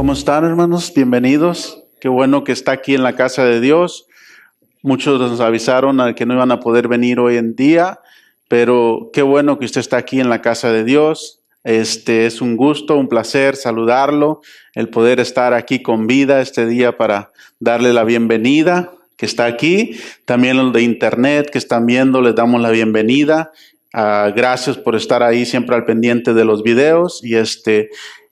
¿Cómo están, hermanos? Bienvenidos. Qué bueno que está aquí en la casa de Dios. Muchos nos avisaron a que no iban a poder venir hoy en día, pero qué bueno que usted está aquí en la casa de Dios. Es un gusto, un placer saludarlo, el poder estar aquí con vida este día para darle la bienvenida que está aquí. También los de internet que están viendo, les damos la bienvenida. Gracias por estar ahí siempre al pendiente de los videos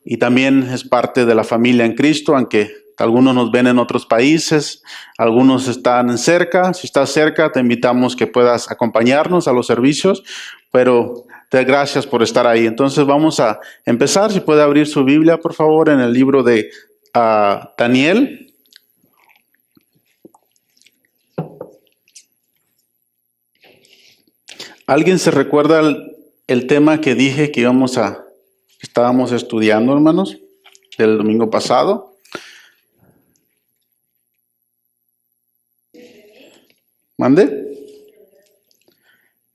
y también es parte de la familia en Cristo, aunque algunos nos ven en otros países, algunos están cerca. Si estás cerca, te invitamos que puedas acompañarnos a los servicios, pero te gracias por estar ahí. Entonces vamos a empezar. Si puede abrir su Biblia, por favor, en el libro de Daniel. ¿Alguien se recuerda el tema que dije que estábamos estudiando, hermanos, del domingo pasado? ¿Mande?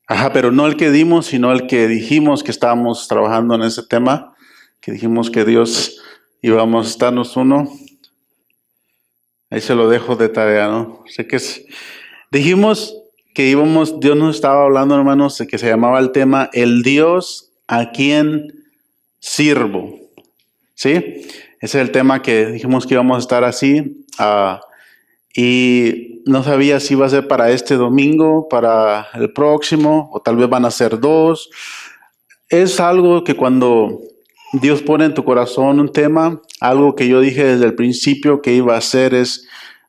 Ajá, pero no el que dimos, sino el que dijimos que estábamos trabajando en ese tema, que dijimos que Dios íbamos a darnos uno. Ahí se lo dejo de tarea, ¿no? Dijimos que Dios nos estaba hablando, hermanos, de que se llamaba el tema el Dios a quien sirvo. ¿Sí? Ese es el tema que dijimos que íbamos a estar así. Y no sabía si iba a ser para este domingo, para el próximo, o tal vez van a ser dos. Es algo que cuando Dios pone en tu corazón un tema, algo que yo dije desde el principio que iba a hacer es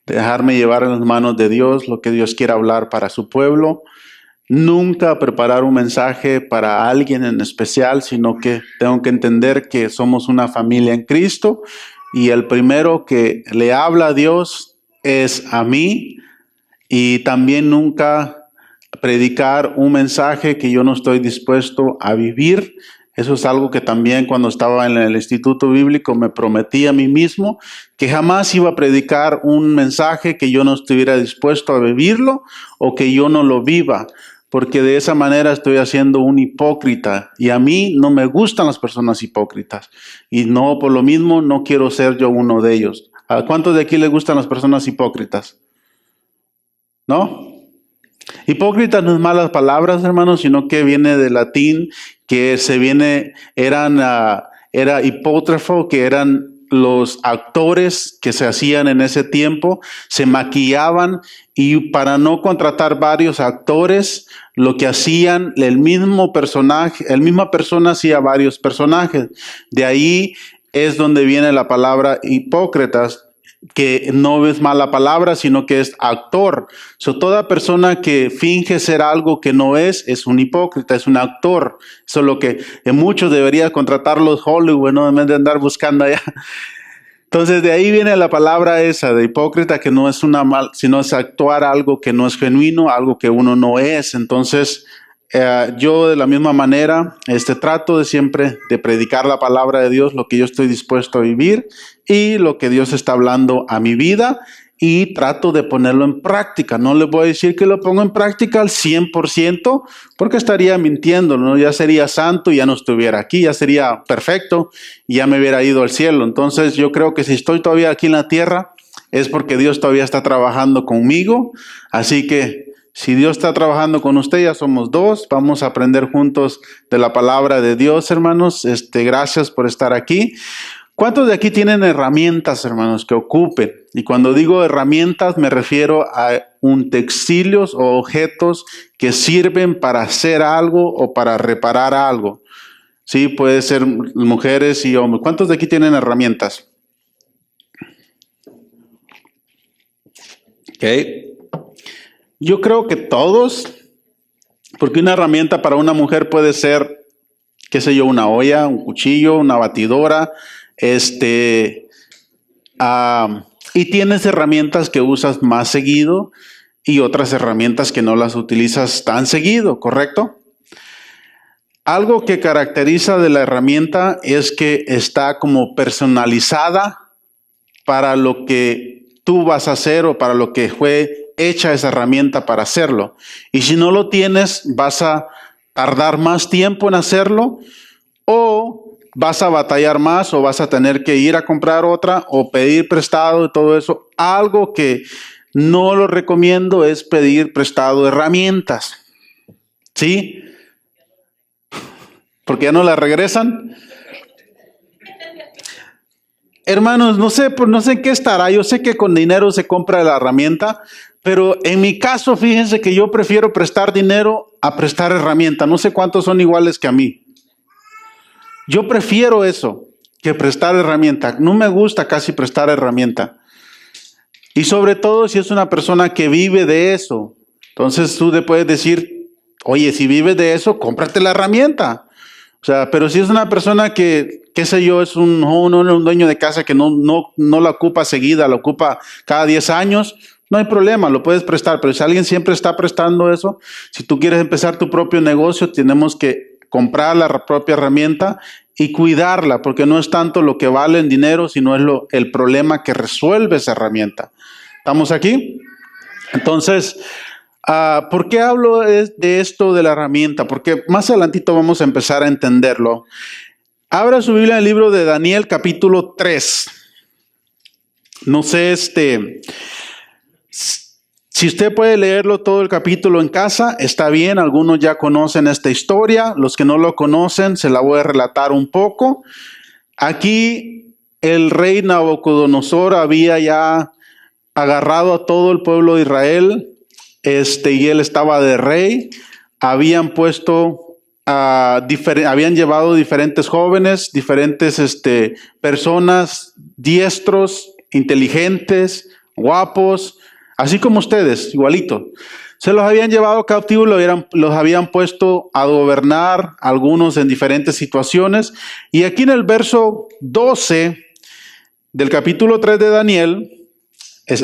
dejarme llevar en las manos de Dios lo que Dios quiera hablar para su pueblo. Nunca preparar un mensaje para alguien en especial, sino que tengo que entender que somos una familia en Cristo y el primero que le habla a Dios es a mí, y también nunca predicar un mensaje que yo no estoy dispuesto a vivir. Eso es algo que también cuando estaba en el Instituto Bíblico me prometí a mí mismo, que jamás iba a predicar un mensaje que yo no estuviera dispuesto a vivirlo o que yo no lo viva, porque de esa manera estoy haciendo un hipócrita y a mí no me gustan las personas hipócritas y no, por lo mismo no quiero ser yo uno de ellos. ¿A cuántos de aquí les gustan las personas hipócritas? ¿No? Hipócrita no es malas palabras, hermanos, sino que viene del latín, que era hipótrafo, que eran los actores que se hacían en ese tiempo, se maquillaban y para no contratar varios actores, lo que hacían, la misma persona hacía varios personajes. De ahí es donde viene la palabra hipócritas, que no es mala palabra, sino que es actor. Toda persona que finge ser algo que no es un hipócrita, es un actor. Eso es lo que muchos deberían contratar los Hollywood, no en vez de andar buscando allá. Entonces de ahí viene la palabra esa de hipócrita, que no es sino es actuar algo que no es genuino, algo que uno no es. Entonces yo de la misma manera trato de siempre de predicar la palabra de Dios, lo que yo estoy dispuesto a vivir y lo que Dios está hablando a mi vida, y trato de ponerlo en práctica. No les voy a decir que lo pongo en práctica al 100%, porque estaría mintiendo, ¿no? Ya sería santo y ya no estuviera aquí, ya sería perfecto y ya me hubiera ido al cielo. Entonces yo creo que si estoy todavía aquí en la tierra es porque Dios todavía está trabajando conmigo. Así que si Dios está trabajando con usted, ya somos dos. Vamos a aprender juntos de la palabra de Dios, hermanos. Gracias por estar aquí. ¿Cuántos de aquí tienen herramientas, hermanos, que ocupen? Y cuando digo herramientas me refiero a utensilios o objetos que sirven para hacer algo o para reparar algo. Sí, puede ser mujeres y hombres. ¿Cuántos de aquí tienen herramientas? Okay. Yo creo que todos, porque una herramienta para una mujer puede ser, qué sé yo, una olla, un cuchillo, una batidora, y tienes herramientas que usas más seguido y otras herramientas que no las utilizas tan seguido, ¿correcto? Algo que caracteriza de la herramienta es que está como personalizada para lo que tú vas a hacer o para lo que fue hecha esa herramienta para hacerlo. Y si no lo tienes, vas a tardar más tiempo en hacerlo o vas a batallar más o vas a tener que ir a comprar otra o pedir prestado y todo eso. Algo que no lo recomiendo es pedir prestado herramientas. ¿Sí? Porque ya no las regresan. Hermanos, no sé en qué estará. Yo sé que con dinero se compra la herramienta, pero en mi caso, fíjense que yo prefiero prestar dinero a prestar herramienta. No sé cuántos son iguales que a mí. Yo prefiero eso que prestar herramienta. No me gusta casi prestar herramienta. Y sobre todo si es una persona que vive de eso. Entonces tú le puedes decir, oye, si vives de eso, cómprate la herramienta. O sea, pero si es una persona que, qué sé yo, es un dueño de casa que no la ocupa seguida, la ocupa cada 10 años, no hay problema, lo puedes prestar. Pero si alguien siempre está prestando eso, si tú quieres empezar tu propio negocio, tenemos que comprar la propia herramienta y cuidarla, porque no es tanto lo que vale en dinero, sino es el problema que resuelve esa herramienta. ¿Estamos aquí? Entonces, ¿por qué hablo de esto de la herramienta? Porque más adelantito vamos a empezar a entenderlo. Abra su Biblia en el libro de Daniel, capítulo 3. No sé, si usted puede leerlo todo el capítulo en casa, está bien. Algunos ya conocen esta historia. Los que no lo conocen, se la voy a relatar un poco. Aquí el rey Nabucodonosor había ya agarrado a todo el pueblo de Israel. Y él estaba de rey. Habían puesto habían llevado diferentes jóvenes, diferentes personas diestros, inteligentes, guapos, así como ustedes, igualito. Se los habían llevado cautivos, los habían puesto a gobernar, algunos en diferentes situaciones. Y aquí en el verso 12 del capítulo 3 de Daniel,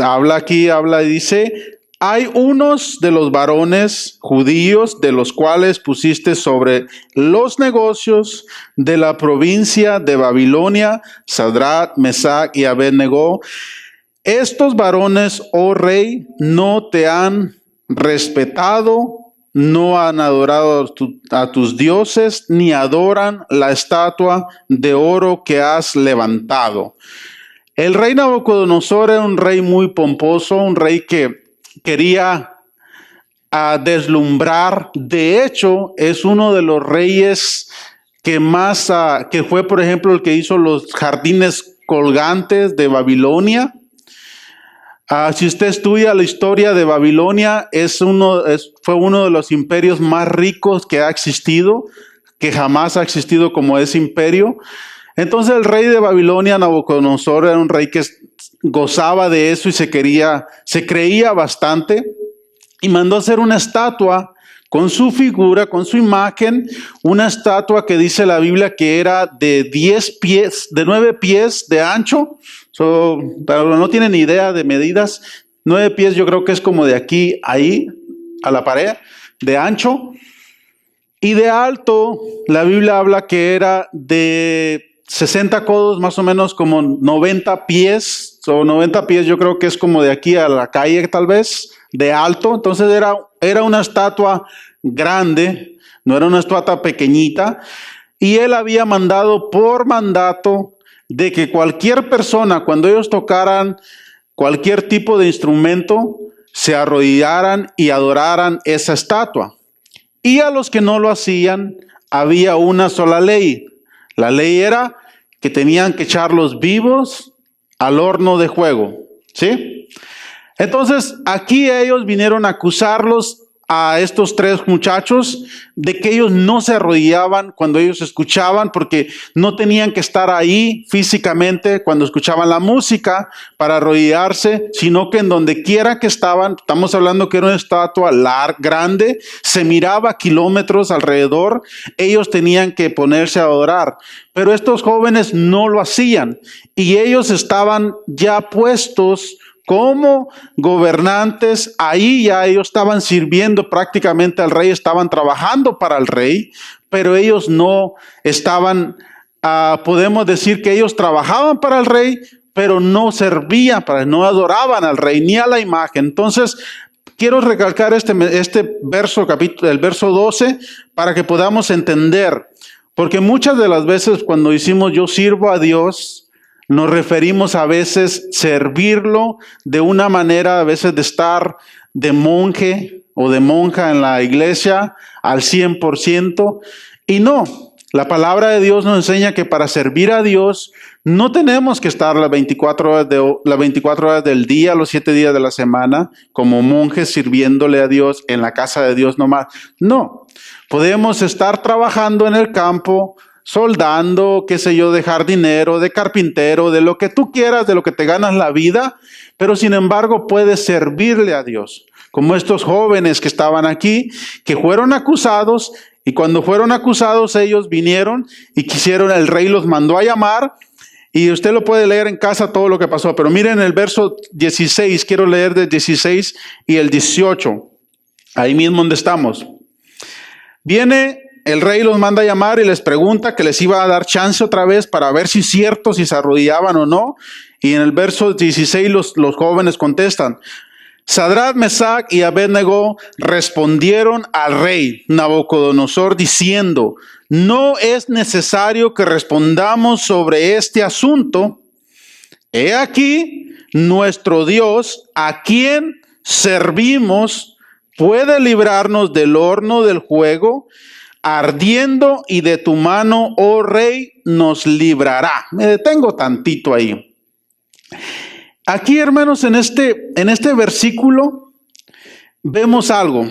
habla y dice: hay unos de los varones judíos de los cuales pusiste sobre los negocios de la provincia de Babilonia, Sadrach, Mesach y Abednego. Estos varones, oh rey, no te han respetado, no han adorado a tus dioses, ni adoran la estatua de oro que has levantado. El rey Nabucodonosor era un rey muy pomposo, un rey que quería deslumbrar. De hecho, es uno de los reyes que más, que fue, por ejemplo, el que hizo los jardines colgantes de Babilonia. Si usted estudia la historia de Babilonia, fue uno de los imperios más ricos que ha existido, que jamás ha existido como ese imperio. Entonces el rey de Babilonia, Nabucodonosor, era un rey que gozaba de eso y se creía bastante, y mandó hacer una estatua con su figura, con su imagen, una estatua que dice la Biblia que era de 9 pies de ancho. Pero no tienen idea de medidas. 9 pies yo creo que es como de aquí ahí a la pared, de ancho. Y de alto, la Biblia habla que era de 60 codos, más o menos como 90 pies. 90 pies yo creo que es como de aquí a la calle tal vez, de alto. Entonces era una estatua grande, no era una estatua pequeñita. Y él había mandado por mandato de que cualquier persona, cuando ellos tocaran cualquier tipo de instrumento, se arrodillaran y adoraran esa estatua. Y a los que no lo hacían, había una sola ley. La ley era que tenían que echarlos vivos al horno de fuego, ¿sí? Entonces, aquí ellos vinieron a acusarlos a estos 3 muchachos de que ellos no se arrodillaban cuando ellos escuchaban, porque no tenían que estar ahí físicamente cuando escuchaban la música para arrodillarse, sino que en donde quiera que estaban, estamos hablando que era una estatua grande, se miraba kilómetros alrededor, ellos tenían que ponerse a adorar. Pero estos jóvenes no lo hacían y ellos estaban ya puestos como gobernantes. Ahí ya ellos estaban sirviendo prácticamente al rey, estaban trabajando para el rey, pero ellos no estaban, podemos decir que ellos trabajaban para el rey, pero no servían no adoraban al rey ni a la imagen. Entonces, quiero recalcar este verso, el verso 12, para que podamos entender. Porque muchas de las veces cuando decimos yo sirvo a Dios, nos referimos a veces servirlo de una manera, a veces de estar de monje o de monja en la iglesia al 100%. Y no, la palabra de Dios nos enseña que para servir a Dios no tenemos que estar las 24 horas del día, los 7 días de la semana, como monjes sirviéndole a Dios en la casa de Dios nomás. No, podemos estar trabajando en el campo, soldando, qué sé yo, de jardinero, de carpintero, de lo que tú quieras, de lo que te ganas la vida, pero sin embargo puedes servirle a Dios. Como estos jóvenes que estaban aquí, que fueron acusados, y cuando fueron acusados ellos vinieron y quisieron, el rey los mandó a llamar, y usted lo puede leer en casa todo lo que pasó, pero miren el verso 16, quiero leer del 16 y el 18, ahí mismo donde estamos. Viene el rey, los manda a llamar y les pregunta que les iba a dar chance otra vez para ver si es cierto, si se arrodillaban o no. Y en el verso 16 los jóvenes contestan. Sadrach, Mesach y Abednego respondieron al rey Nabucodonosor diciendo, no es necesario que respondamos sobre este asunto. He aquí, nuestro Dios, a quien servimos, puede librarnos del horno del fuego ardiendo, y de tu mano, oh rey, nos librará. Me detengo tantito ahí. Aquí, hermanos, en este versículo vemos algo,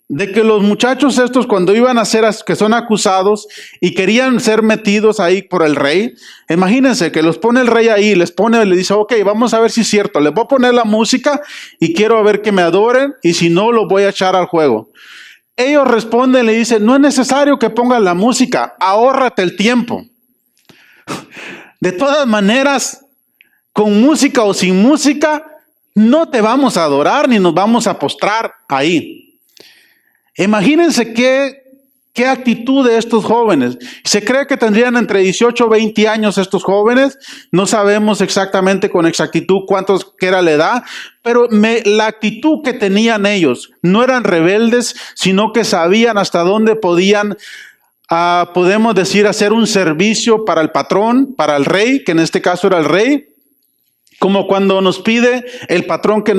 de que los muchachos estos cuando iban a ser, que son acusados y querían ser metidos ahí por el rey, imagínense que los pone el rey ahí, le dice, ok, vamos a ver si es cierto, les voy a poner la música y quiero ver que me adoren y si no, los voy a echar al juego. Ellos responden, le dicen, no es necesario que pongas la música, ahórrate el tiempo. De todas maneras, con música o sin música, no te vamos a adorar ni nos vamos a postrar ahí. Imagínense qué actitud de estos jóvenes. Se cree que tendrían entre 18 o 20 años estos jóvenes. No sabemos exactamente con exactitud cuántos que era la edad, pero la actitud que tenían ellos no eran rebeldes, sino que sabían hasta dónde podían, podemos decir, hacer un servicio para el patrón, para el rey, que en este caso era el rey. Como cuando nos pide el patrón que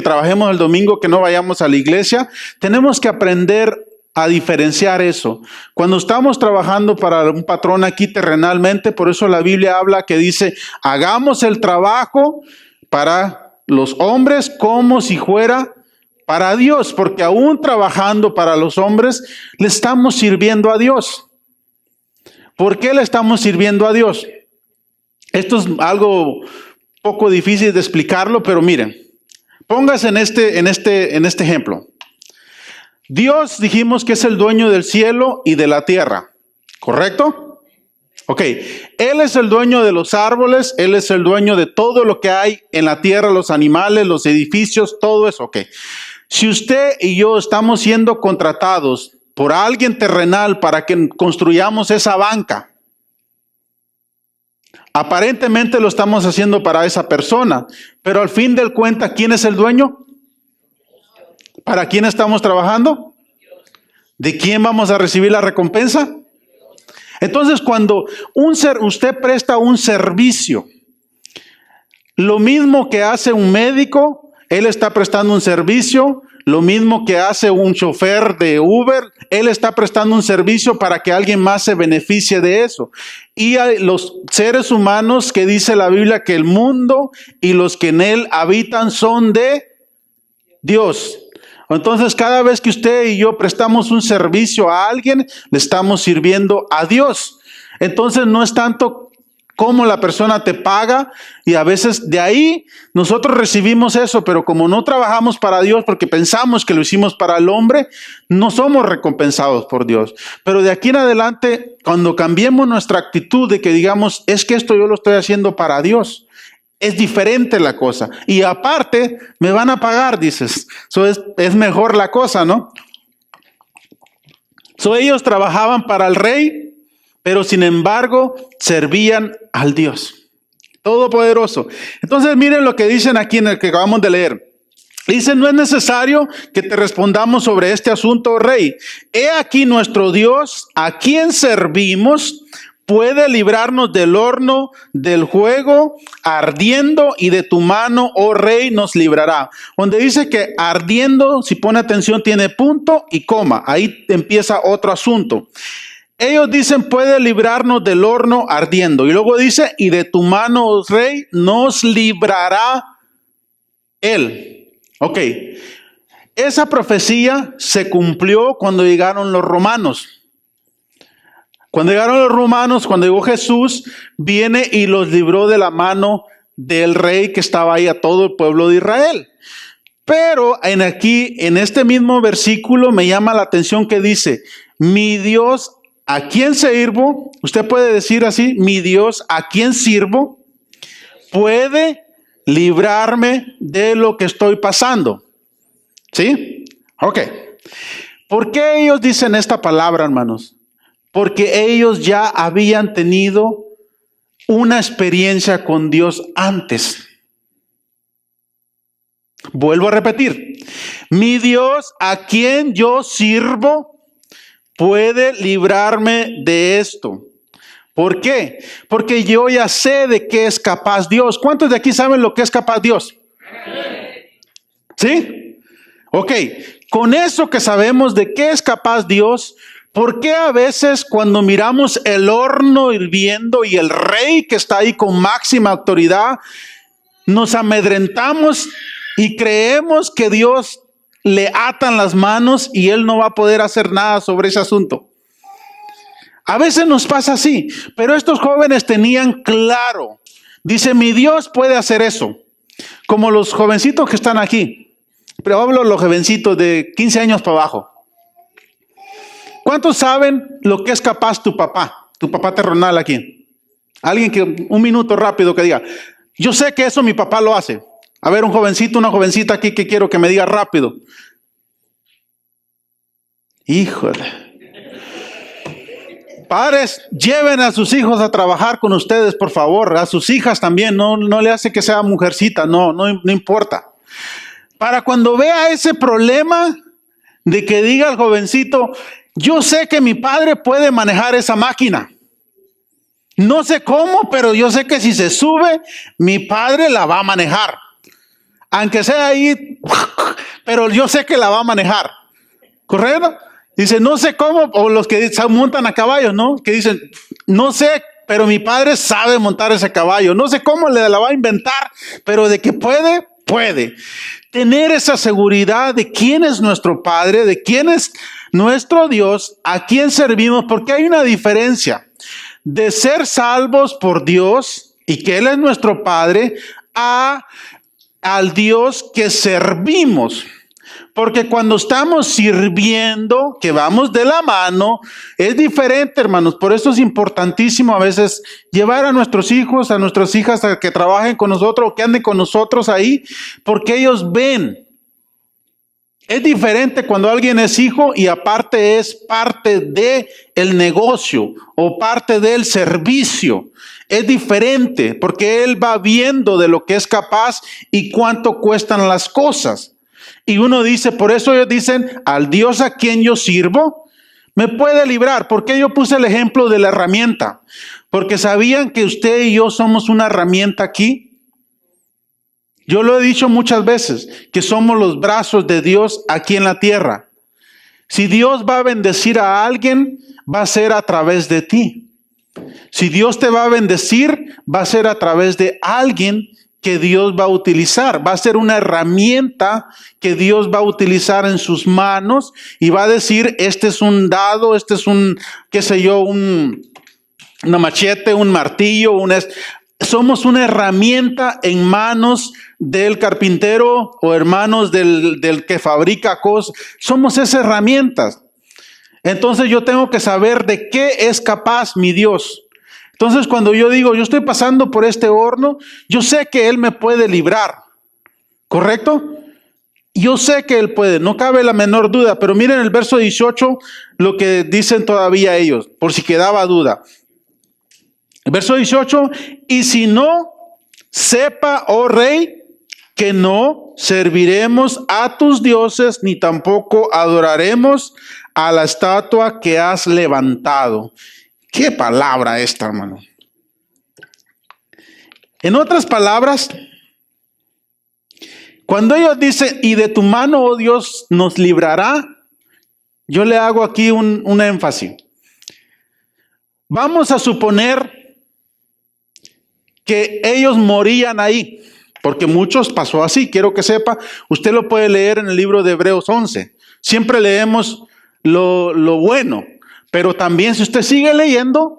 trabajemos el domingo, que no vayamos a la iglesia, tenemos que aprender a diferenciar eso. Cuando estamos trabajando para un patrón aquí terrenalmente, por eso la Biblia habla que dice, hagamos el trabajo para los hombres como si fuera para Dios, porque aún trabajando para los hombres, le estamos sirviendo a Dios. ¿Por qué le estamos sirviendo a Dios? Esto es algo poco difícil de explicarlo, pero miren, póngase en este ejemplo. Dios dijimos que es el dueño del cielo y de la tierra, ¿correcto? Ok, Él es el dueño de los árboles, Él es el dueño de todo lo que hay en la tierra, los animales, los edificios, todo eso, ok. Si usted y yo estamos siendo contratados por alguien terrenal para que construyamos esa banca, aparentemente lo estamos haciendo para esa persona, pero al fin del cuenta, ¿quién es el dueño? ¿Para quién estamos trabajando? ¿De quién vamos a recibir la recompensa? Entonces, cuando usted presta un servicio, lo mismo que hace un médico, él está prestando un servicio. Lo mismo que hace un chofer de Uber, él está prestando un servicio para que alguien más se beneficie de eso. Y hay los seres humanos que dice la Biblia que el mundo y los que en él habitan son de Dios. Entonces, cada vez que usted y yo prestamos un servicio a alguien, le estamos sirviendo a Dios. Entonces, no es tanto cómo la persona te paga, y a veces de ahí nosotros recibimos eso, pero como no trabajamos para Dios porque pensamos que lo hicimos para el hombre, no somos recompensados por Dios. Pero de aquí en adelante, cuando cambiemos nuestra actitud de que digamos, es que esto yo lo estoy haciendo para Dios, es diferente la cosa. Y aparte, me van a pagar, dices. Es mejor la cosa, ¿no? Ellos trabajaban para el rey, pero sin embargo servían al Dios Todopoderoso. Entonces miren lo que dicen aquí en el que acabamos de leer. Dice, no es necesario que te respondamos sobre este asunto, rey. He aquí nuestro Dios, a quien servimos, puede librarnos del horno, del fuego ardiendo, y de tu mano, oh rey, nos librará. Donde dice que ardiendo, si pone atención, tiene punto y coma. Ahí empieza otro asunto. Ellos dicen, puede librarnos del horno ardiendo. Y luego dice, y de tu mano, oh rey, nos librará él. Ok, esa profecía se cumplió cuando llegaron los romanos. Cuando llegaron los romanos, cuando llegó Jesús, viene y los libró de la mano del rey que estaba ahí a todo el pueblo de Israel. Pero en este mismo versículo me llama la atención que dice, mi Dios, ¿a quién sirvo? Usted puede decir así, mi Dios, ¿a quién sirvo? Puede librarme de lo que estoy pasando. ¿Sí? Ok. ¿Por qué ellos dicen esta palabra, hermanos? Porque ellos ya habían tenido una experiencia con Dios antes. Vuelvo a repetir. Mi Dios, a quien yo sirvo, puede librarme de esto. ¿Por qué? Porque yo ya sé de qué es capaz Dios. ¿Cuántos de aquí saben lo que es capaz Dios? ¿Sí? Ok, con eso que sabemos de qué es capaz Dios, ¿por qué a veces cuando miramos el horno hirviendo y el rey que está ahí con máxima autoridad, nos amedrentamos y creemos que Dios le atan las manos y él no va a poder hacer nada sobre ese asunto? A veces nos pasa así, pero estos jóvenes tenían claro. Dice, mi Dios puede hacer eso. Como los jovencitos que están aquí. Pero hablo de los jovencitos de 15 años para abajo. ¿Cuántos saben lo que es capaz tu papá terrenal aquí? Alguien que, un minuto rápido que diga, yo sé que eso mi papá lo hace. A ver, un jovencito, una jovencita aquí que quiero que me diga rápido. Híjole. Padres, lleven a sus hijos a trabajar con ustedes, por favor. A sus hijas también. No le hace que sea mujercita. No importa. Para cuando vea ese problema de que diga al jovencito, yo sé que mi padre puede manejar esa máquina. No sé cómo, pero yo sé que si se sube, mi padre la va a manejar. Aunque sea ahí, pero yo sé que la va a manejar. ¿Correcto? Dice, no sé cómo, o los que montan a caballos, ¿no? Que dicen, no sé, pero mi padre sabe montar ese caballo. No sé cómo le la va a inventar, pero de que puede, puede. Tener esa seguridad de quién es nuestro Padre, de quién es nuestro Dios, a quién servimos, porque hay una diferencia de ser salvos por Dios y que Él es nuestro Padre, al Dios que servimos. Porque cuando estamos sirviendo, que vamos de la mano, es diferente, hermanos. Por eso es importantísimo a veces llevar a nuestros hijos, a nuestras hijas a que trabajen con nosotros o que anden con nosotros ahí, porque ellos ven. Es diferente cuando alguien es hijo y aparte es parte de el negocio o parte del servicio. Es diferente porque él va viendo de lo que es capaz y cuánto cuestan las cosas. Y uno dice, por eso ellos dicen, al Dios a quien yo sirvo, me puede librar. ¿Por qué yo puse el ejemplo de la herramienta? Porque sabían que usted y yo somos una herramienta aquí. Yo lo he dicho muchas veces, que somos los brazos de Dios aquí en la tierra. Si Dios va a bendecir a alguien, va a ser a través de ti. Si Dios te va a bendecir, va a ser a través de alguien que Dios va a utilizar. Va a ser una herramienta que Dios va a utilizar en sus manos y va a decir, este es un dado, este es un, qué sé yo, una machete, un martillo, somos una herramienta en manos del carpintero o hermanos del que fabrica cosas. Somos esas herramientas. Entonces yo tengo que saber de qué es capaz mi Dios. Entonces cuando yo digo, yo estoy pasando por este horno, yo sé que Él me puede librar. ¿Correcto? Yo sé que Él puede, no cabe la menor duda. Pero miren el verso 18, lo que dicen todavía ellos, por si quedaba duda. El verso 18, y si no, sepa, oh rey, que no serviremos a tus dioses, ni tampoco adoraremos a la estatua que has levantado. ¿Qué palabra esta, hermano? En otras palabras, cuando ellos dicen, y de tu mano, oh Dios, nos librará, yo le hago aquí un énfasis. Vamos a suponer que ellos morían ahí, porque muchos pasó así. Quiero que sepa, usted lo puede leer en el libro de Hebreos 11. Siempre leemos lo bueno, pero también si usted sigue leyendo,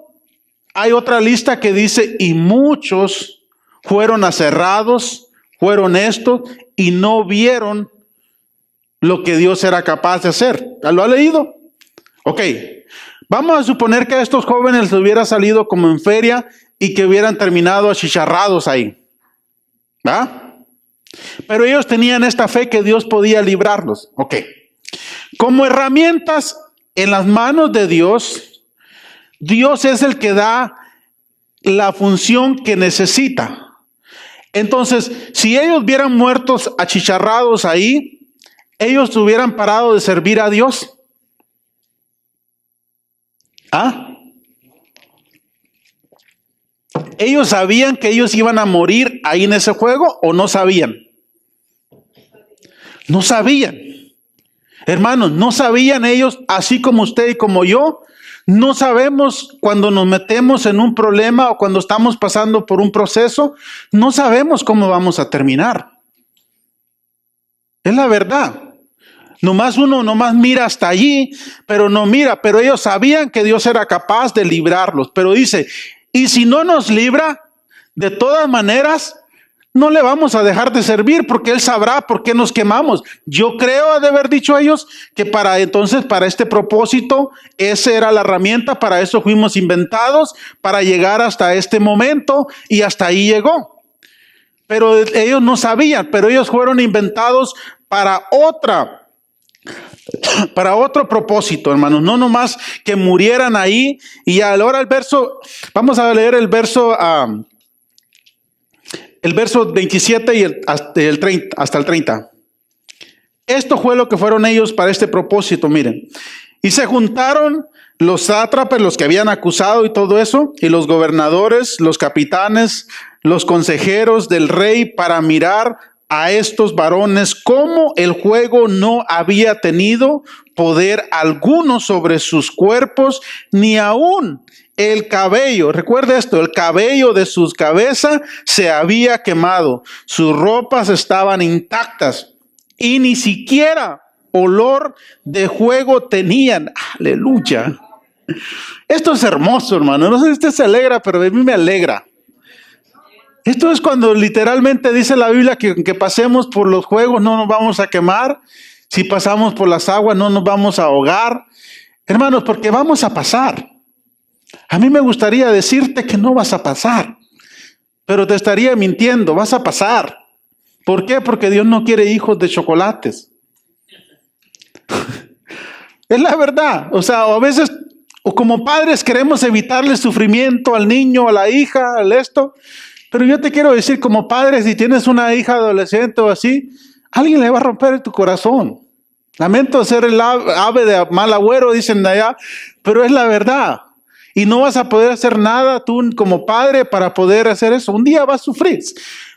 hay otra lista que dice, y muchos fueron aserrados, fueron estos, y no vieron lo que Dios era capaz de hacer. ¿Lo ha leído? Ok. Vamos a suponer que a estos jóvenes les hubiera salido como en feria y que hubieran terminado achicharrados ahí. ¿Va? Pero ellos tenían esta fe que Dios podía librarlos. Ok. Como herramientas en las manos de Dios, Dios es el que da la función que necesita. Entonces, si ellos hubieran muertos achicharrados ahí, ellos hubieran parado de servir a Dios. ¿Ah? ¿Ellos sabían que ellos iban a morir ahí en ese juego o no sabían? No sabían. Hermanos, no sabían ellos, así como usted y como yo. No sabemos cuando nos metemos en un problema o cuando estamos pasando por un proceso, no sabemos cómo vamos a terminar. Es la verdad. Uno mira hasta allí, pero no mira. Pero ellos sabían que Dios era capaz de librarlos. Pero dice, y si no nos libra, de todas maneras, no le vamos a dejar de servir porque Él sabrá por qué nos quemamos. Yo creo de haber dicho a ellos que para este propósito, esa era la herramienta, para eso fuimos inventados, para llegar hasta este momento y hasta ahí llegó. Pero ellos no sabían, pero ellos fueron inventados para otro propósito, hermanos, no nomás que murieran ahí. Y ahora el verso, vamos a leer el verso 27 y hasta el 30. Esto fue lo que fueron ellos para este propósito, miren. Y se juntaron los sátrapas, los que habían acusado y todo eso, y los gobernadores, los capitanes, los consejeros del rey para mirar a estos varones cómo el juego no había tenido poder alguno sobre sus cuerpos, ni aún el cabello. Recuerde esto, el cabello de sus cabezas se había quemado, sus ropas estaban intactas y ni siquiera olor de juego tenían. Aleluya. Esto es hermoso, hermano. No sé si usted se alegra, pero a mí me alegra. Esto es cuando literalmente dice la Biblia que aunque pasemos por los fuegos no nos vamos a quemar. Si pasamos por las aguas no nos vamos a ahogar. Hermanos, porque vamos a pasar. A mí me gustaría decirte que no vas a pasar, pero te estaría mintiendo, vas a pasar. ¿Por qué? Porque Dios no quiere hijos de chocolates. Es la verdad. O sea, a veces, o como padres queremos evitarle sufrimiento al niño, a la hija, al esto. Pero yo te quiero decir, como padre, si tienes una hija adolescente o así, alguien le va a romper tu corazón. Lamento ser el ave de mal agüero, dicen de allá, pero es la verdad. Y no vas a poder hacer nada tú como padre para poder hacer eso. Un día vas a sufrir.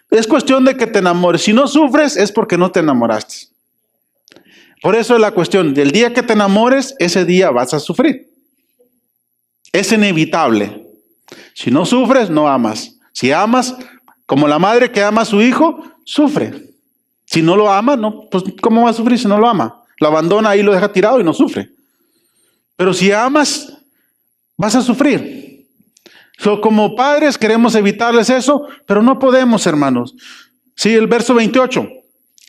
Es cuestión de que te enamores. Si no sufres es porque no te enamoraste. Por eso es la cuestión. Del día que te enamores, ese día vas a sufrir. Es inevitable. Si no sufres, no amas. Si amas, como la madre que ama a su hijo, sufre. Si no lo ama, no, pues ¿cómo va a sufrir si no lo ama? Lo abandona ahí, lo deja tirado y no sufre. Pero si amas, vas a sufrir. Como padres queremos evitarles eso, pero no podemos, hermanos. Sí, el verso 28.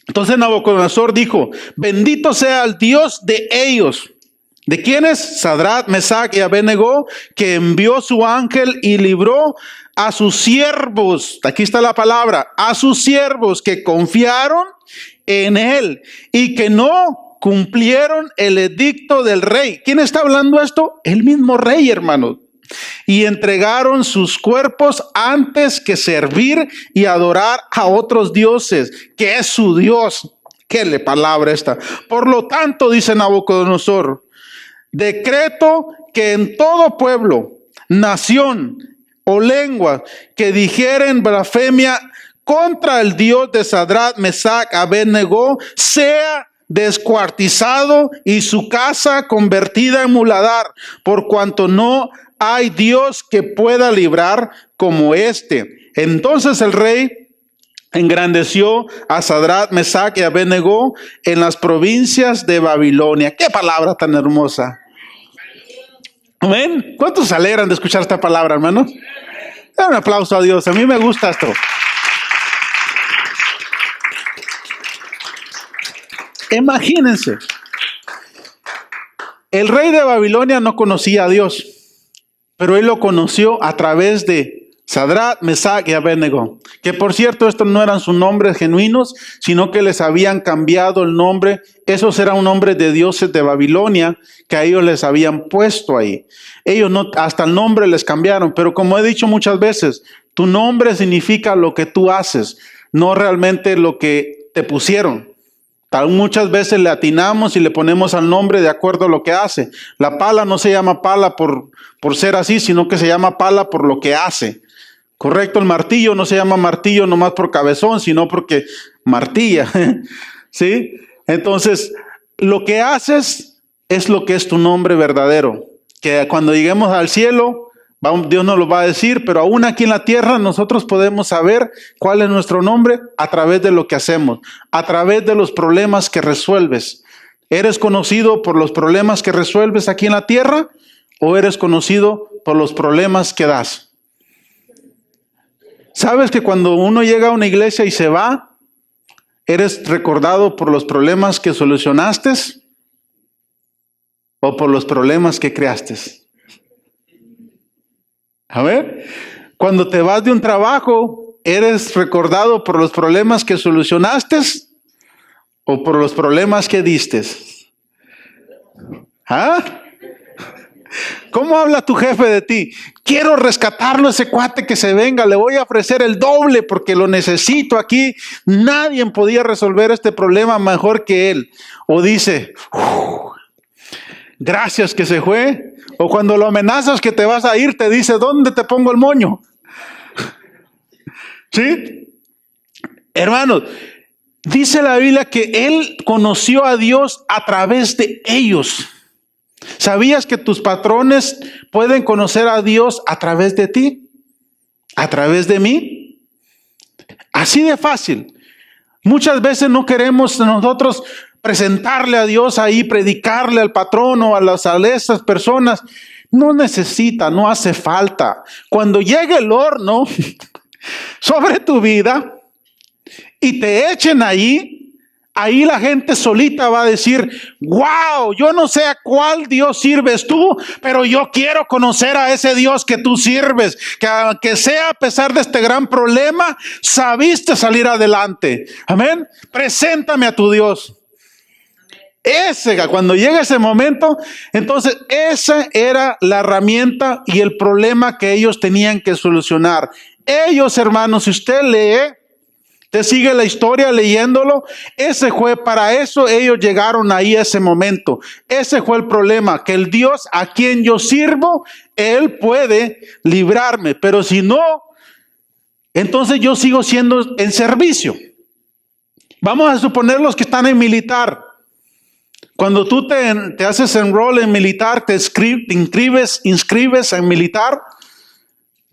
Entonces Nabucodonosor dijo, bendito sea el Dios de ellos. ¿De quiénes? Sadrach, Mesach y Abednego, que envió su ángel y libró a sus siervos, aquí está la palabra, a sus siervos que confiaron en él y que no cumplieron el edicto del rey. ¿Quién está hablando esto? El mismo rey, hermano. y entregaron sus cuerpos antes que servir y adorar a otros dioses, que es su Dios. ¿Qué le palabra esta? Por lo tanto, dice Nabucodonosor, decreto que en todo pueblo, nación o lengua que dijeren blasfemia contra el Dios de Sadrach, Mesach, Abed-Nego, sea descuartizado y su casa convertida en muladar, por cuanto no hay Dios que pueda librar como este. Entonces el rey engrandeció a Sadrach, Mesach y Abed-Nego en las provincias de Babilonia. ¡Qué palabra tan hermosa! Amén. ¿Cuántos se alegran de escuchar esta palabra, hermanos? Un aplauso a Dios. A mí me gusta esto. Imagínense. El rey de Babilonia no conocía a Dios, pero él lo conoció a través de Sadrach, Mesach y Abed-Nego, que por cierto estos no eran sus nombres genuinos, sino que les habían cambiado el nombre. Esos eran nombres de dioses de Babilonia que a ellos les habían puesto ahí. Ellos no, hasta el nombre les cambiaron, pero como he dicho muchas veces, tu nombre significa lo que tú haces, no realmente lo que te pusieron. Muchas veces le atinamos y le ponemos al nombre de acuerdo a lo que hace. La pala no se llama pala por ser así, sino que se llama pala por lo que hace. Correcto, el martillo no se llama martillo nomás por cabezón, sino porque martilla. ¿Sí? Entonces, lo que haces es lo que es tu nombre verdadero. Que cuando lleguemos al cielo, Dios nos lo va a decir, pero aún aquí en la tierra nosotros podemos saber cuál es nuestro nombre a través de lo que hacemos, a través de los problemas que resuelves. ¿Eres conocido por los problemas que resuelves aquí en la tierra o eres conocido por los problemas que das? ¿Sabes que cuando uno llega a una iglesia y se va, eres recordado por los problemas que solucionaste o por los problemas que creaste? A ver, cuando te vas de un trabajo, ¿eres recordado por los problemas que solucionaste o por los problemas que diste? ¿Ah? ¿Cómo habla tu jefe de ti? Quiero rescatarlo, ese cuate que se venga, le voy a ofrecer el doble porque lo necesito aquí. Nadie podía resolver este problema mejor que él. O dice, gracias que se fue. O cuando lo amenazas que te vas a ir, te dice, ¿dónde te pongo el moño? ¿Sí? Hermanos, dice la Biblia que él conoció a Dios a través de ellos. ¿Sabías que tus patrones pueden conocer a Dios a través de ti? ¿A través de mí? Así de fácil. Muchas veces no queremos nosotros presentarle a Dios ahí, predicarle al patrón o a esas personas. No necesita, no hace falta. Cuando llegue el horno sobre tu vida y te echen ahí la gente solita va a decir, wow, yo no sé a cuál Dios sirves tú, pero yo quiero conocer a ese Dios que tú sirves, que aunque sea a pesar de este gran problema, sabiste salir adelante. Amén. Preséntame a tu Dios. Cuando llega ese momento, entonces esa era la herramienta y el problema que ellos tenían que solucionar. Ellos, hermanos, si usted lee, te sigue la historia leyéndolo, para eso ellos llegaron ahí a ese momento. Ese fue el problema, que el Dios a quien yo sirvo, Él puede librarme, pero si no, entonces yo sigo siendo en servicio. Vamos a suponer los que están en militar. Cuando tú te haces enroll en militar, te inscribes en militar,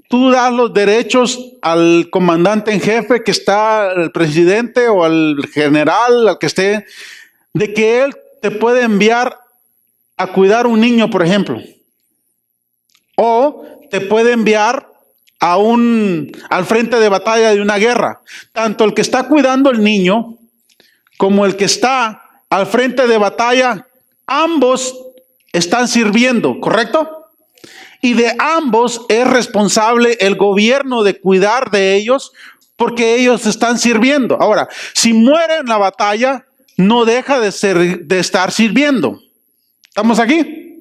tú das los derechos al comandante en jefe que está, al presidente o al general, al que esté, de que él te puede enviar a cuidar un niño, por ejemplo. O te puede enviar al frente de batalla de una guerra. Tanto el que está cuidando el niño como el que está al frente de batalla, ambos están sirviendo, ¿correcto? Y de ambos es responsable el gobierno de cuidar de ellos porque ellos están sirviendo. Ahora, si muere en la batalla, no deja de estar sirviendo. ¿Estamos aquí?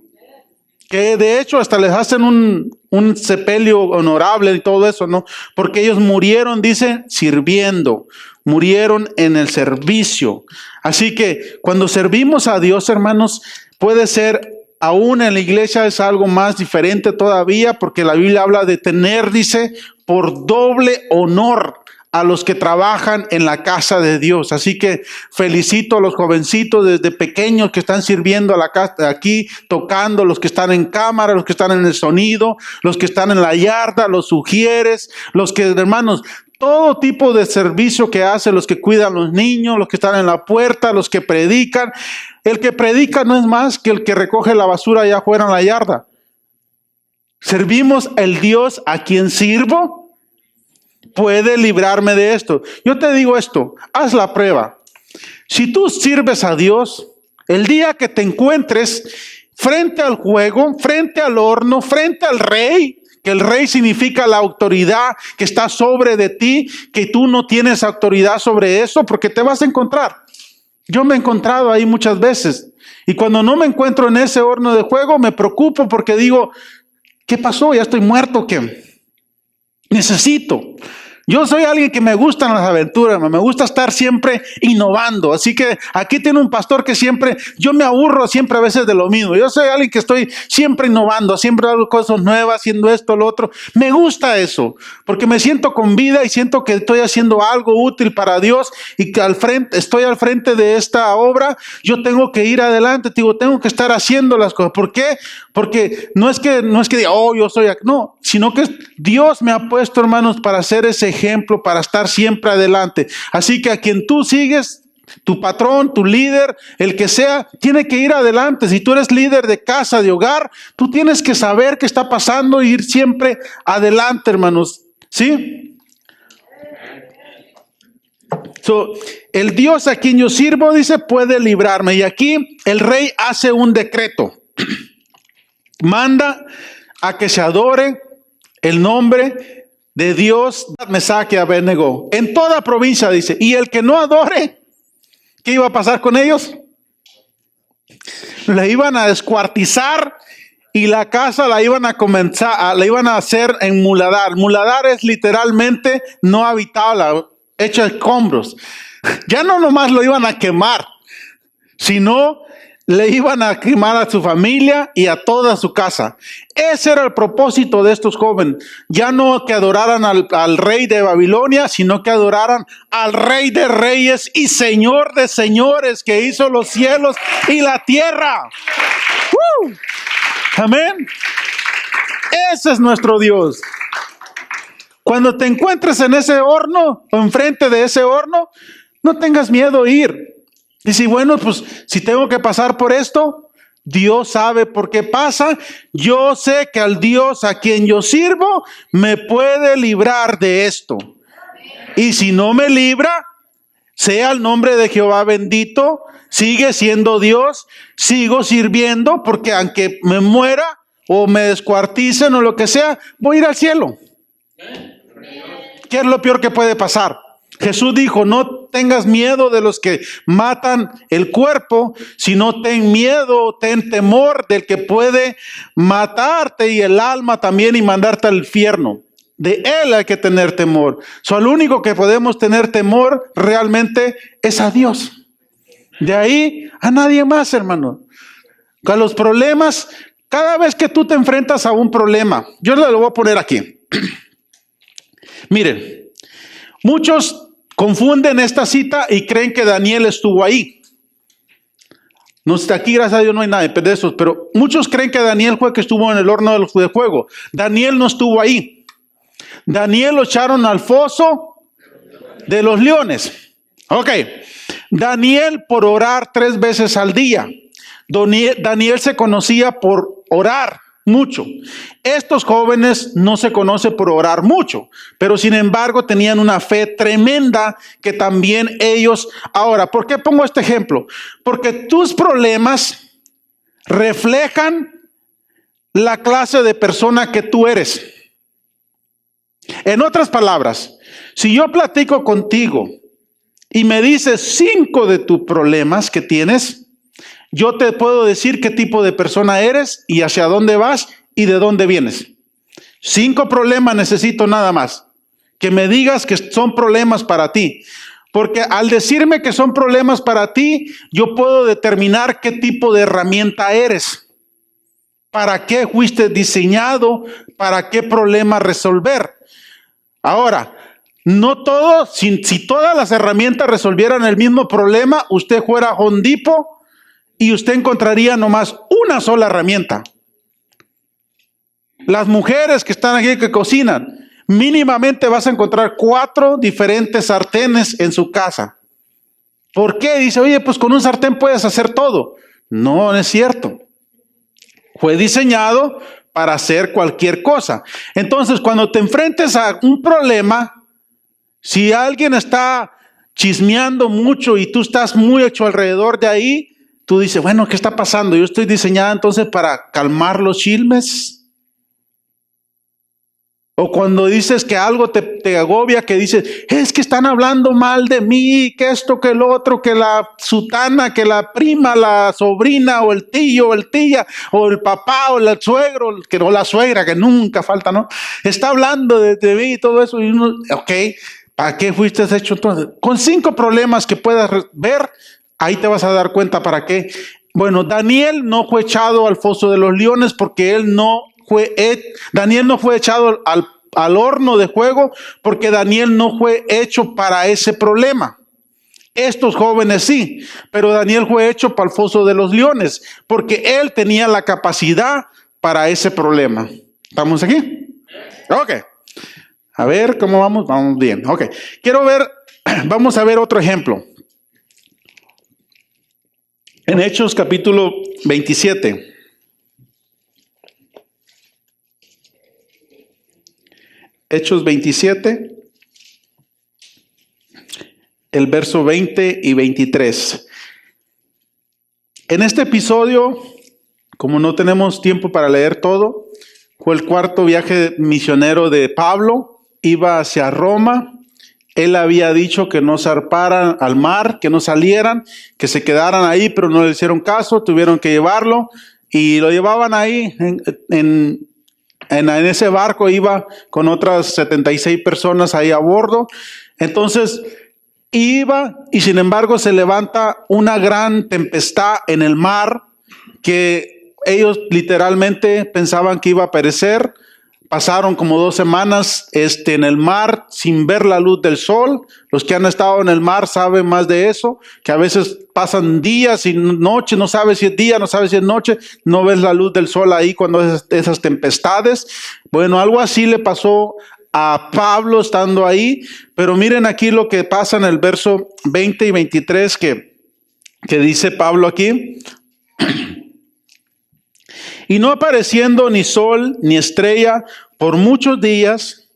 que de hecho hasta les hacen un sepelio honorable y todo eso, ¿no? Porque ellos murieron, dice, sirviendo, murieron en el servicio. Así que cuando servimos a Dios, hermanos, puede ser, aún en la iglesia es algo más diferente todavía, porque la Biblia habla de tener, dice, por doble honor a los que trabajan en la casa de Dios. Así que felicito a los jovencitos desde pequeños que están sirviendo a la casa aquí, tocando, los que están en cámara, los que están en el sonido, los que están en la yarda, los sugieres, los que, hermanos, todo tipo de servicio que hacen, los que cuidan a los niños, los que están en la puerta, los que predican. El que predica no es más que el que recoge la basura allá afuera en la yarda. ¿Servimos el Dios a quien sirvo? Puede librarme de esto. Yo te digo esto, haz la prueba. Si tú sirves a Dios, el día que te encuentres frente al fuego, frente al horno, frente al rey, que el rey significa la autoridad que está sobre de ti, que tú no tienes autoridad sobre eso, porque te vas a encontrar. Yo me he encontrado ahí muchas veces, y cuando no me encuentro en ese horno de fuego, me preocupo porque digo, ¿qué pasó? ¿Ya estoy muerto? ¿Qué? Necesito. Yo soy alguien que me gustan las aventuras, me gusta estar siempre innovando. Así que aquí tiene un pastor que siempre, yo me aburro siempre a veces de lo mismo. Yo soy alguien que estoy siempre innovando, siempre hago cosas nuevas, haciendo esto, lo otro. Me gusta eso, porque me siento con vida y siento que estoy haciendo algo útil para Dios y que estoy al frente de esta obra. Yo tengo que ir adelante, tengo que estar haciendo las cosas. ¿Por qué? Porque no es que diga, oh, yo soy, no, sino que Dios me ha puesto, hermanos, para hacer ese ejemplo, para estar siempre adelante. Así que a quien tú sigues, tu patrón, tu líder, el que sea, tiene que ir adelante. Si tú eres líder de casa, de hogar, tú tienes que saber qué está pasando e ir siempre adelante, hermanos. ¿Sí? El Dios a quien yo sirvo, dice, puede librarme. Y aquí el rey hace un decreto. Manda a que se adore el nombre de Dios, Mesac y Abednego, en toda provincia, dice. Y el que no adore, ¿qué iba a pasar con ellos? Le iban a descuartizar y la casa la iban a hacer en muladar. Muladar es literalmente no habitable, hecha de escombros. Ya no nomás lo iban a quemar, sino le iban a quemar a su familia y a toda su casa. Ese era el propósito de estos jóvenes. Ya no que adoraran al rey de Babilonia, sino que adoraran al rey de reyes y señor de señores, que hizo los cielos y la tierra. Amén. Ese es nuestro Dios. Cuando te encuentres en ese horno, o enfrente de ese horno, no tengas miedo de ir. Y si, bueno, pues si tengo que pasar por esto, Dios sabe por qué pasa. Yo sé que al Dios a quien yo sirvo me puede librar de esto. Y si no me libra, sea el nombre de Jehová bendito, sigue siendo Dios, sigo sirviendo, porque aunque me muera o me descuarticen o lo que sea, voy a ir al cielo. ¿Qué es lo peor que puede pasar? Jesús dijo, no tengas miedo de los que matan el cuerpo, sino ten miedo, ten temor del que puede matarte y el alma también y mandarte al infierno. De él hay que tener temor. Al único que podemos tener temor realmente es a Dios. De ahí a nadie más, hermano. Con los problemas, cada vez que tú te enfrentas a un problema, yo lo voy a poner aquí. Miren, muchos confunden esta cita y creen que Daniel estuvo ahí. No está aquí, gracias a Dios no hay nada de eso, pero muchos creen que Daniel fue que estuvo en el horno de fuego. Daniel no estuvo ahí. Daniel lo echaron al foso de los leones. Ok. Daniel por orar 3 veces al día. Daniel se conocía por orar mucho. Estos jóvenes no se conocen por orar mucho, pero sin embargo tenían una fe tremenda que también ellos. Ahora, ¿por qué pongo este ejemplo? Porque tus problemas reflejan la clase de persona que tú eres. En otras palabras, si yo platico contigo y me dices 5 de tus problemas que tienes, yo te puedo decir qué tipo de persona eres y hacia dónde vas y de dónde vienes. 5 problemas necesito nada más. Que me digas que son problemas para ti. Porque al decirme que son problemas para ti, yo puedo determinar qué tipo de herramienta eres. ¿Para qué fuiste diseñado? ¿Para qué problema resolver? Ahora, no todo, si todas las herramientas resolvieran el mismo problema, usted fuera Home Depot y usted encontraría nomás una sola herramienta. Las mujeres que están aquí que cocinan, mínimamente vas a encontrar 4 diferentes sartenes en su casa. ¿Por qué? Dice, oye, pues con un sartén puedes hacer todo. No, no es cierto. Fue diseñado para hacer cualquier cosa. Entonces, cuando te enfrentes a un problema, si alguien está chismeando mucho y tú estás muy hecho alrededor de ahí, tú dices, bueno, ¿qué está pasando? Yo estoy diseñada entonces para calmar los chismes. O cuando dices que algo te agobia, que dices, es que están hablando mal de mí, que esto, que lo otro, que la sutana, que la prima, la sobrina, o el tío, o el tía, o el papá, o el suegro, o la suegra, que nunca falta, ¿no? Está hablando de mí y todo eso. Y uno, ok, ¿para qué fuiste hecho entonces? Con 5 problemas que puedas ver, ahí te vas a dar cuenta para qué. Bueno, Daniel no fue echado al foso de los leones porque Daniel no fue echado al horno de fuego porque Daniel no fue hecho para ese problema. Estos jóvenes sí, pero Daniel fue hecho para el foso de los leones porque él tenía la capacidad para ese problema. ¿Estamos aquí? Ok. A ver, ¿cómo vamos? Vamos bien. Ok. Vamos a ver otro ejemplo. En Hechos capítulo 27. Hechos 27, el verso 20 y 23. En este episodio, como no tenemos tiempo para leer todo, fue el 4º viaje misionero de Pablo, iba hacia Roma. Él había dicho que no zarparan al mar, que no salieran, que se quedaran ahí, pero no le hicieron caso, tuvieron que llevarlo y lo llevaban ahí en ese barco, iba con otras 76 personas ahí a bordo. Entonces iba y sin embargo se levanta una gran tempestad en el mar que ellos literalmente pensaban que iba a perecer. Pasaron como 2 semanas en el mar sin ver la luz del sol. Los que han estado en el mar saben más de eso, que a veces pasan días y noches, no sabes si es día, no sabes si es noche, no ves la luz del sol ahí cuando esas tempestades. Bueno, algo así le pasó a Pablo estando ahí, pero miren aquí lo que pasa en el verso 20 y 23 que dice Pablo aquí. Y no apareciendo ni sol ni estrella por muchos días,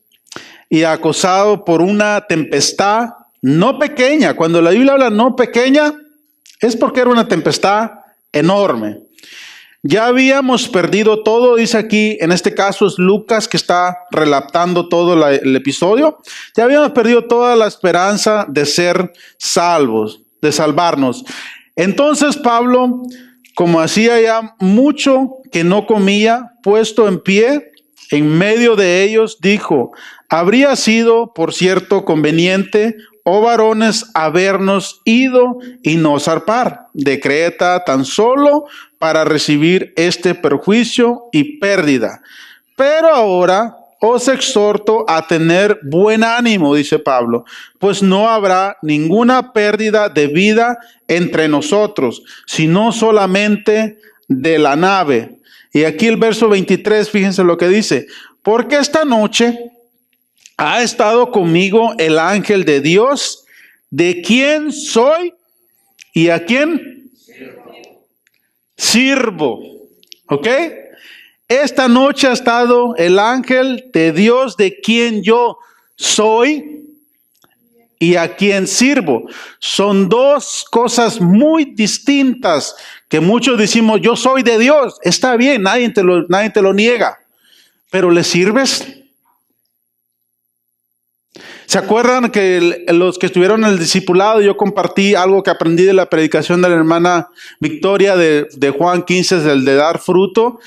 y acosado por una tempestad no pequeña. Cuando la Biblia habla no pequeña, es porque era una tempestad enorme. Ya habíamos perdido todo, dice aquí, en este caso es Lucas que está relatando todo el episodio. Ya habíamos perdido toda la esperanza de ser salvos, de salvarnos. Entonces Pablo, como hacía ya mucho que no comía, puesto en pie en medio de ellos, dijo: habría sido, por cierto, conveniente, oh varones, habernos ido y no zarpar de Creta tan solo para recibir este perjuicio y pérdida. Pero ahora os exhorto a tener buen ánimo, dice Pablo, pues no habrá ninguna pérdida de vida entre nosotros, sino solamente de la nave. Y aquí el verso 23, fíjense lo que dice: porque esta noche ha estado conmigo el ángel de Dios, de quien soy y a quién sirvo. ¿Ok? Esta noche ha estado el ángel de Dios, de quien yo soy y a quien sirvo. Son 2 cosas muy distintas que muchos decimos: yo soy de Dios. Está bien, nadie te lo niega. Pero ¿le sirves? ¿Se acuerdan que los que estuvieron en el discipulado, yo compartí algo que aprendí de la predicación de la hermana Victoria de Juan 15, del de dar fruto?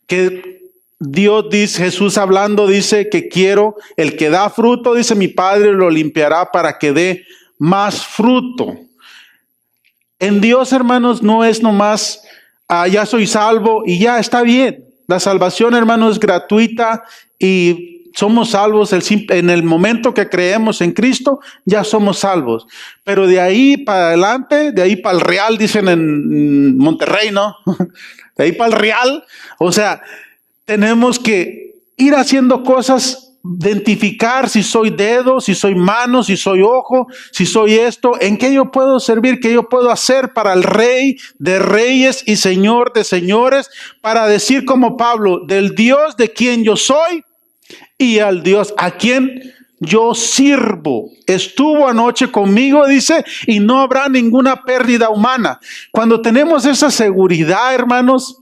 Que Dios dice, Jesús hablando dice que quiero, el que da fruto, dice mi Padre lo limpiará para que dé más fruto. En Dios, hermanos, no es nomás, ya soy salvo y ya está bien. La salvación, hermanos, es gratuita y somos salvos en el momento que creemos en Cristo, ya somos salvos. Pero de ahí para adelante, de ahí para el Real, dicen en Monterrey, ¿no? De ahí para el Real, o sea, tenemos que ir haciendo cosas, identificar si soy dedo, si soy mano, si soy ojo, si soy esto, en qué yo puedo servir, qué yo puedo hacer para el Rey de reyes y Señor de señores, para decir como Pablo, del Dios de quien yo soy y al Dios a quien yo sirvo. Estuvo anoche conmigo, dice, y no habrá ninguna pérdida humana. Cuando tenemos esa seguridad, hermanos,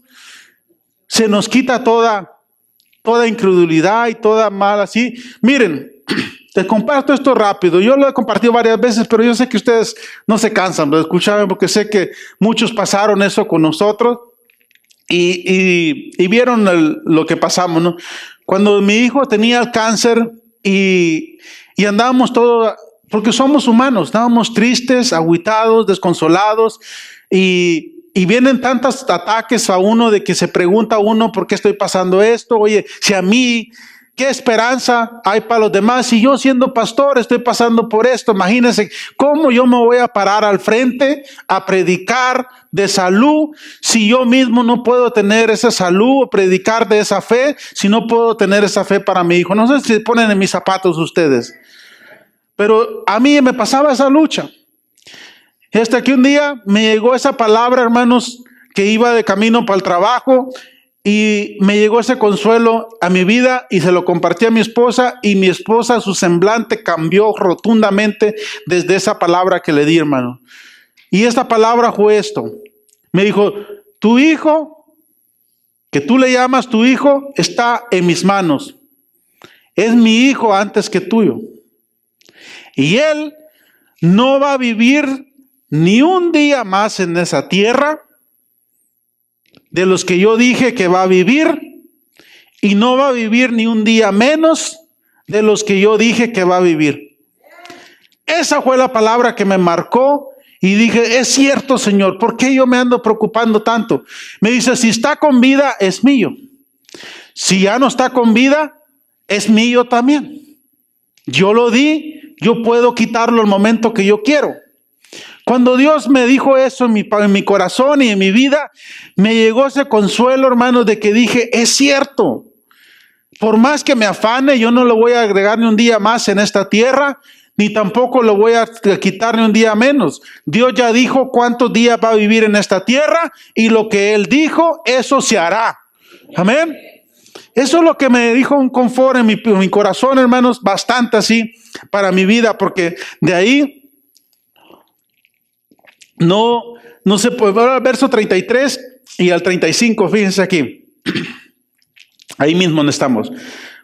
se nos quita toda incredulidad y toda mala así. Miren, les comparto esto rápido. Yo lo he compartido varias veces, pero yo sé que ustedes no se cansan de escucharme porque sé que muchos pasaron eso con nosotros y vieron lo que pasamos, ¿no? Cuando mi hijo tenía el cáncer y andábamos todos, porque somos humanos, estábamos tristes, agüitados, desconsolados y vienen tantos ataques a uno de que se pregunta uno por qué estoy pasando esto. Oye, si a mí, ¿qué esperanza hay para los demás? Si yo siendo pastor estoy pasando por esto, imagínense cómo yo me voy a parar al frente a predicar de salud si yo mismo no puedo tener esa salud o predicar de esa fe, si no puedo tener esa fe para mi hijo. No sé si se ponen en mis zapatos ustedes, pero a mí me pasaba esa lucha. Hasta que un día me llegó esa palabra, hermanos, que iba de camino para el trabajo y me llegó ese consuelo a mi vida y se lo compartí a mi esposa y mi esposa, su semblante cambió rotundamente desde esa palabra que le di, hermano. Y esta palabra fue esto. Me dijo, tu hijo, que tú le llamas tu hijo, está en mis manos. Es mi hijo antes que tuyo. Y él no va a vivir ni un día más en esa tierra de los que yo dije que va a vivir, y no va a vivir ni un día menos de los que yo dije que va a vivir. Esa fue la palabra que me marcó y dije, es cierto, Señor, ¿por qué yo me ando preocupando tanto? Me dice, si está con vida, es mío. Si ya no está con vida, es mío también. Yo lo di, yo puedo quitarlo el momento que yo quiero. Cuando Dios me dijo eso en mi corazón y en mi vida, me llegó ese consuelo, hermanos, de que dije, es cierto. Por más que me afane, yo no lo voy a agregar ni un día más en esta tierra, ni tampoco lo voy a quitar ni un día menos. Dios ya dijo cuántos días va a vivir en esta tierra y lo que Él dijo, eso se hará. Amén. Eso es lo que me dijo un confort en mi corazón, hermanos, bastante así para mi vida, porque de ahí no se puede ver al verso 33 y al 35, fíjense aquí. Ahí mismo donde estamos.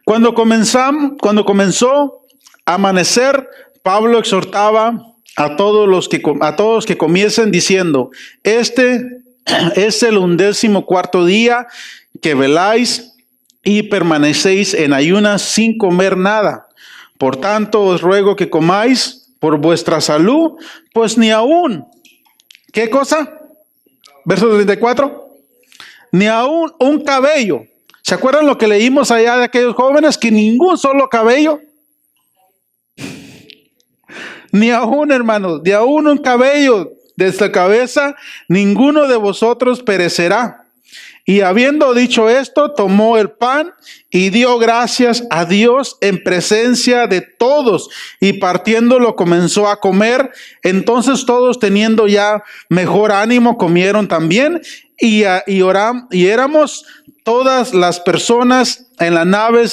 Cuando comenzó a amanecer, Pablo exhortaba a todos que comiesen diciendo, este es el 14º día que veláis y permanecéis en ayunas sin comer nada. Por tanto, os ruego que comáis por vuestra salud, pues ni aún, ¿qué cosa? Verso 34. Ni aún un cabello. ¿Se acuerdan lo que leímos allá de aquellos jóvenes? Que ningún solo cabello. Ni aún, hermanos, ni aún un cabello de esta cabeza, ninguno de vosotros perecerá. Y habiendo dicho esto, tomó el pan y dio gracias a Dios en presencia de todos. Y partiéndolo comenzó a comer. Entonces todos, teniendo ya mejor ánimo, comieron también. Y éramos todas las personas en la nave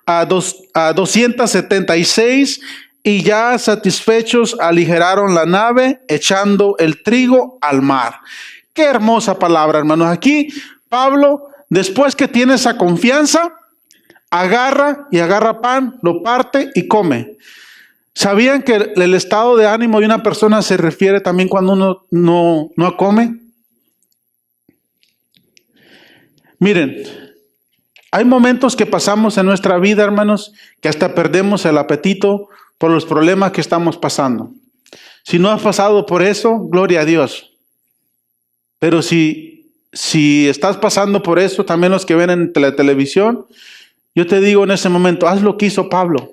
276. Y ya satisfechos aligeraron la nave, echando el trigo al mar. Qué hermosa palabra, hermanos. Aquí Pablo, después que tiene esa confianza, agarra pan, lo parte y come. ¿Sabían que el estado de ánimo de una persona se refiere también cuando uno no come? Miren, hay momentos que pasamos en nuestra vida, hermanos, que hasta perdemos el apetito por los problemas que estamos pasando. Si no has pasado por eso, gloria a Dios. Pero si estás pasando por eso, también los que ven en la televisión, yo te digo en ese momento, haz lo que hizo Pablo.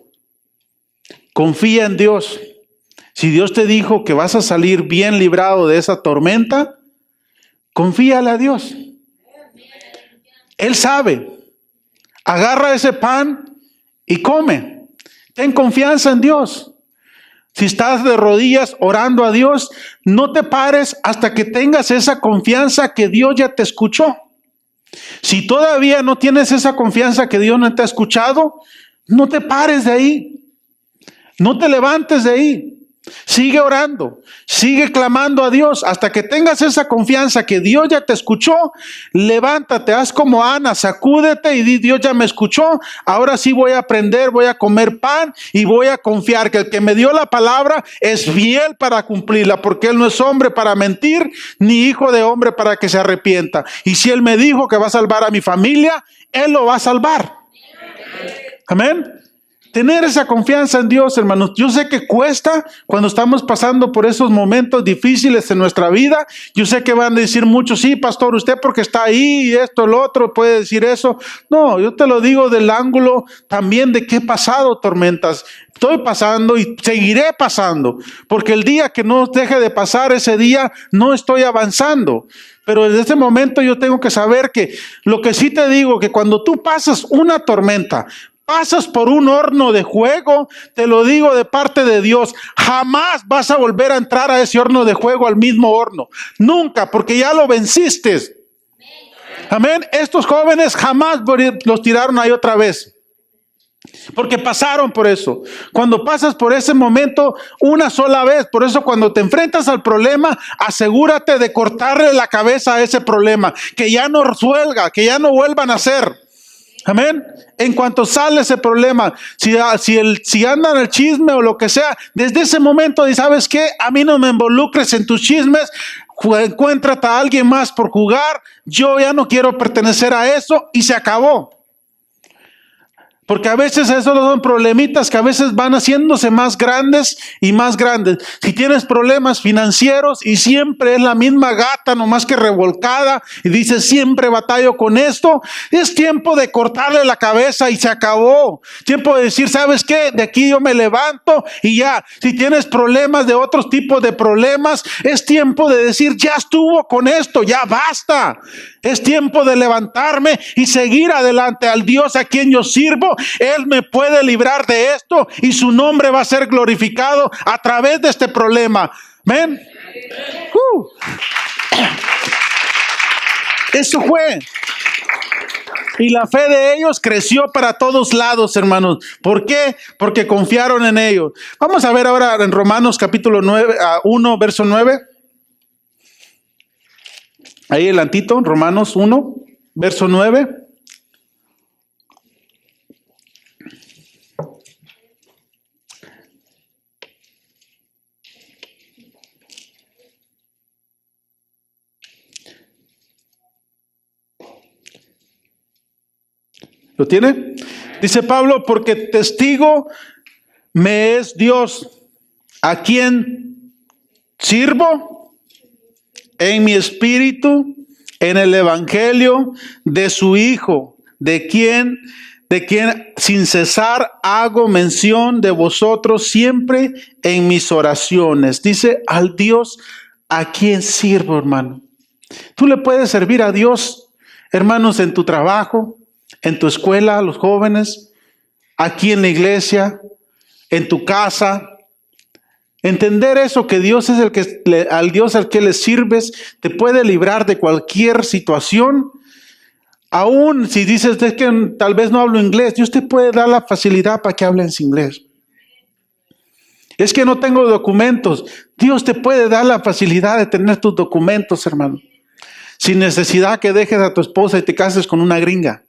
Confía en Dios. Si Dios te dijo que vas a salir bien librado de esa tormenta, confíale a Dios. Él sabe. Agarra ese pan y come. Ten confianza en Dios. Si estás de rodillas orando a Dios, no te pares hasta que tengas esa confianza que Dios ya te escuchó. Si todavía no tienes esa confianza que Dios no te ha escuchado, no te pares de ahí. No te levantes de ahí. Sigue orando, sigue clamando a Dios hasta que tengas esa confianza que Dios ya te escuchó. Levántate, haz como Ana, sacúdete y di: Dios ya me escuchó, ahora sí voy a aprender, voy a comer pan y voy a confiar que el que me dio la palabra es fiel para cumplirla, porque Él no es hombre para mentir, ni hijo de hombre para que se arrepienta. Y si Él me dijo que va a salvar a mi familia, Él lo va a salvar. Amén. Tener esa confianza en Dios, hermanos. Yo sé que cuesta cuando estamos pasando por esos momentos difíciles en nuestra vida. Yo sé que van a decir muchos: sí, pastor, usted porque está ahí y esto, lo otro, puede decir eso. No, yo te lo digo del ángulo también de que he pasado tormentas. Estoy pasando y seguiré pasando, porque el día que no deje de pasar, ese día no estoy avanzando. Pero desde ese momento yo tengo que saber que lo que sí te digo, que cuando tú pasas una tormenta, pasas por un horno de fuego, te lo digo de parte de Dios, jamás vas a volver a entrar a ese horno de fuego, al mismo horno. Nunca, porque ya lo venciste. Amén. Estos jóvenes jamás los tiraron ahí otra vez, porque pasaron por eso. Cuando pasas por ese momento una sola vez, por eso cuando te enfrentas al problema, asegúrate de cortarle la cabeza a ese problema, que ya no resuelva, que ya no vuelvan a hacer. Amén. En cuanto sale ese problema, si andan el chisme o lo que sea, desde ese momento, y ¿sabes qué? A mí no me involucres en tus chismes. Encuéntrate a alguien más por jugar. Yo ya no quiero pertenecer a eso, y se acabó. Porque a veces esos son problemitas que a veces van haciéndose más grandes y más grandes. Si tienes problemas financieros y siempre es la misma gata, nomás que revolcada, y dices: siempre batallo con esto, es tiempo de cortarle la cabeza y se acabó. Tiempo de decir: ¿sabes qué? De aquí yo me levanto y ya. Si tienes problemas de otros tipos de problemas, es tiempo de decir: ya estuvo con esto, ya basta. Es tiempo de levantarme y seguir adelante. Al Dios a quien yo sirvo, Él me puede librar de esto y su nombre va a ser glorificado a través de este problema. Amén. Eso fue. Y la fe de ellos creció para todos lados, hermanos. ¿Por qué? Porque confiaron en ellos. Vamos a ver ahora en Romanos capítulo 1, verso 9. Ahí adelantito, Romanos 1, verso 9. ¿Lo tiene? Dice Pablo: porque testigo me es Dios, a quien sirvo en mi espíritu, en el evangelio de su Hijo, de quien sin cesar hago mención de vosotros siempre en mis oraciones. Dice: al Dios a quien sirvo, hermano. Tú le puedes servir a Dios, hermanos, en tu trabajo, en tu escuela, los jóvenes, aquí en la iglesia, en tu casa. Entender eso, que Dios es al Dios al que le sirves, te puede librar de cualquier situación. Aún si dices: es que tal vez no hablo inglés, Dios te puede dar la facilidad para que hables inglés. Es que no tengo documentos, Dios te puede dar la facilidad de tener tus documentos, hermano. Sin necesidad que dejes a tu esposa y te cases con una gringa.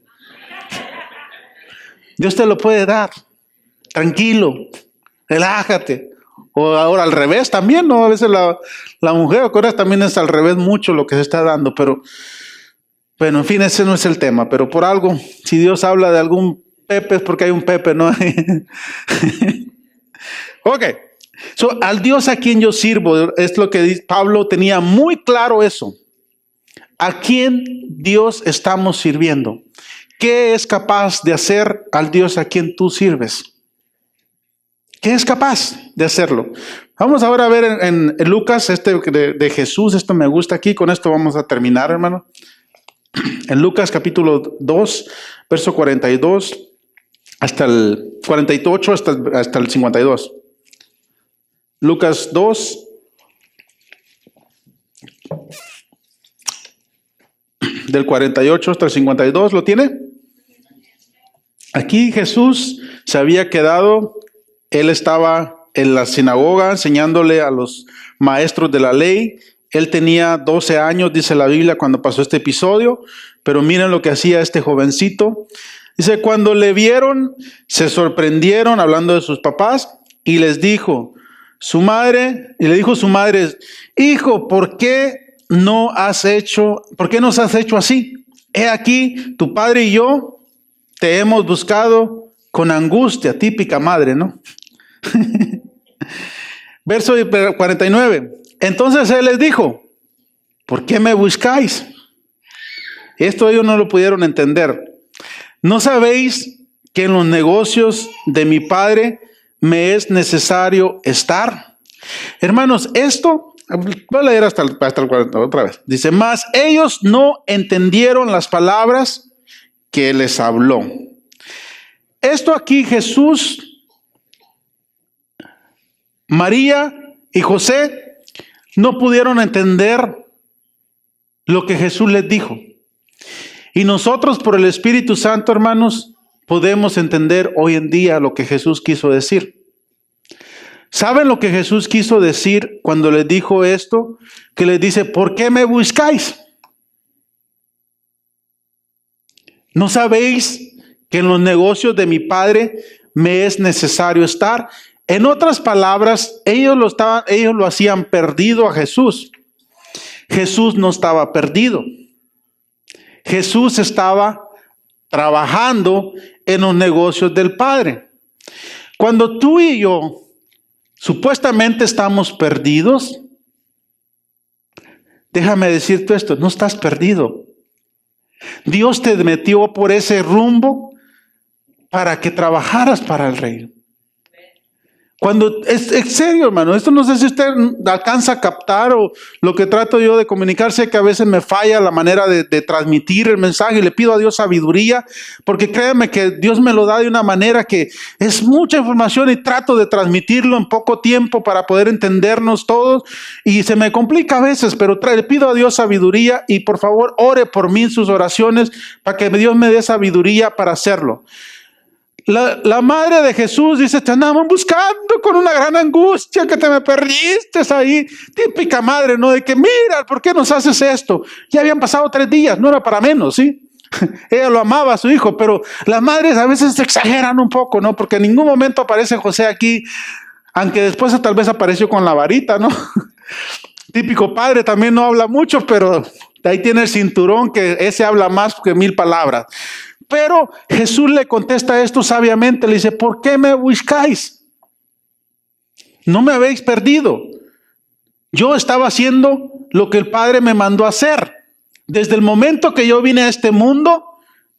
Dios te lo puede dar, tranquilo. relájate. O ahora al revés también, ¿no? A veces la mujer ahora también es al revés mucho lo que se está dando, pero bueno, en fin, ese no es el tema, pero por algo, si Dios habla de algún Pepe es porque hay un Pepe, ¿no? Ok, al Dios a quien yo sirvo, es lo que dice, Pablo tenía muy claro eso. ¿A quién Dios estamos sirviendo? ¿Qué es capaz de hacer al Dios a quien tú sirves? ¿Qué es capaz de hacerlo? Vamos ahora a ver en Lucas, de Jesús, esto me gusta aquí, con esto vamos a terminar, hermano. En Lucas capítulo 2, verso 42, hasta el 48, hasta el 52. Lucas 2, del 48 hasta el 52, ¿lo tiene? Aquí Jesús se había quedado, él estaba en la sinagoga enseñándole a los maestros de la ley. Él tenía 12 años, dice la Biblia, cuando pasó este episodio, pero miren lo que hacía este jovencito. Dice, cuando le vieron, se sorprendieron, hablando de sus papás, y les dijo, su madre, hijo, ¿por qué nos has hecho así? He aquí, tu padre y yo te hemos buscado con angustia, típica madre, ¿no? Verso 49. Entonces él les dijo, ¿por qué me buscáis? Esto ellos no lo pudieron entender. ¿No sabéis que en los negocios de mi padre me es necesario estar? Hermanos, esto, voy a leer hasta el 40 otra vez. Dice, mas ellos no entendieron las palabras que les habló. Esto aquí Jesús, María y José no pudieron entender lo que Jesús les dijo. Y nosotros por el Espíritu Santo, hermanos, podemos entender hoy en día lo que Jesús quiso decir. ¿Saben lo que Jesús quiso decir cuando les dijo esto? Que les dice, ¿por qué me buscáis? ¿No sabéis que en los negocios de mi Padre me es necesario estar? En otras palabras, ellos lo hacían perdido a Jesús. Jesús no estaba perdido. Jesús estaba trabajando en los negocios del Padre. Cuando tú y yo supuestamente estamos perdidos, déjame decirte esto, no estás perdido. Dios te metió por ese rumbo para que trabajaras para el reino. Cuando, es serio, hermano, esto no sé si usted alcanza a captar o lo que trato yo de comunicar. Sé que a veces me falla la manera de transmitir el mensaje y le pido a Dios sabiduría, porque créeme que Dios me lo da de una manera que es mucha información y trato de transmitirlo en poco tiempo para poder entendernos todos y se me complica a veces, pero le pido a Dios sabiduría y por favor ore por mí en sus oraciones para que Dios me dé sabiduría para hacerlo. La madre de Jesús dice, te andamos buscando con una gran angustia que te me perdiste ahí. Típica madre, ¿no? De que mira, ¿por qué nos haces esto? Ya habían pasado 3 días, no era para menos, ¿sí? Ella lo amaba a su hijo, pero las madres a veces exageran un poco, ¿no? Porque en ningún momento aparece José aquí, aunque después tal vez apareció con la varita, ¿no? Típico padre, también no habla mucho, pero ahí tiene el cinturón que ese habla más que 1000 palabras. Pero Jesús le contesta esto sabiamente, le dice, ¿por qué me buscáis? No me habéis perdido. Yo estaba haciendo lo que el Padre me mandó a hacer. Desde el momento que yo vine a este mundo,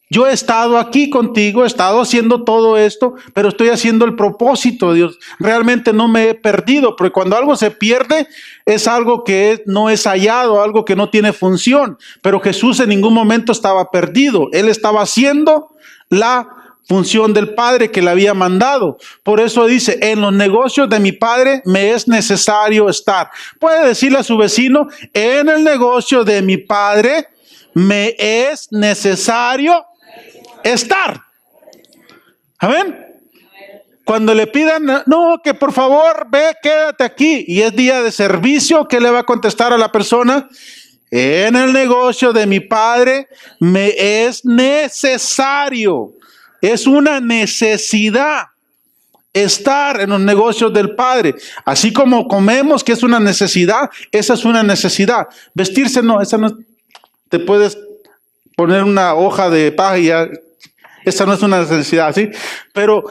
yo he estado aquí contigo, he estado haciendo todo esto, pero estoy haciendo el propósito de Dios. Realmente no me he perdido, porque cuando algo se pierde es algo que no es hallado, algo que no tiene función. Pero Jesús en ningún momento estaba perdido. Él estaba haciendo la función del Padre que le había mandado. Por eso dice, en los negocios de mi Padre me es necesario estar. Puede decirle a su vecino, en el negocio de mi Padre me es necesario estar. Amén. Cuando le pidan, no, que por favor ve, quédate aquí, y es día de servicio, ¿qué le va a contestar a la persona? En el negocio de mi Padre me es necesario. Es una necesidad. estar en los negocios del Padre. Así como comemos, que es una necesidad, esa es una necesidad. Vestirse no, esa no. Te puedes poner una hoja de paja y ya, esa no es una necesidad, ¿sí? Pero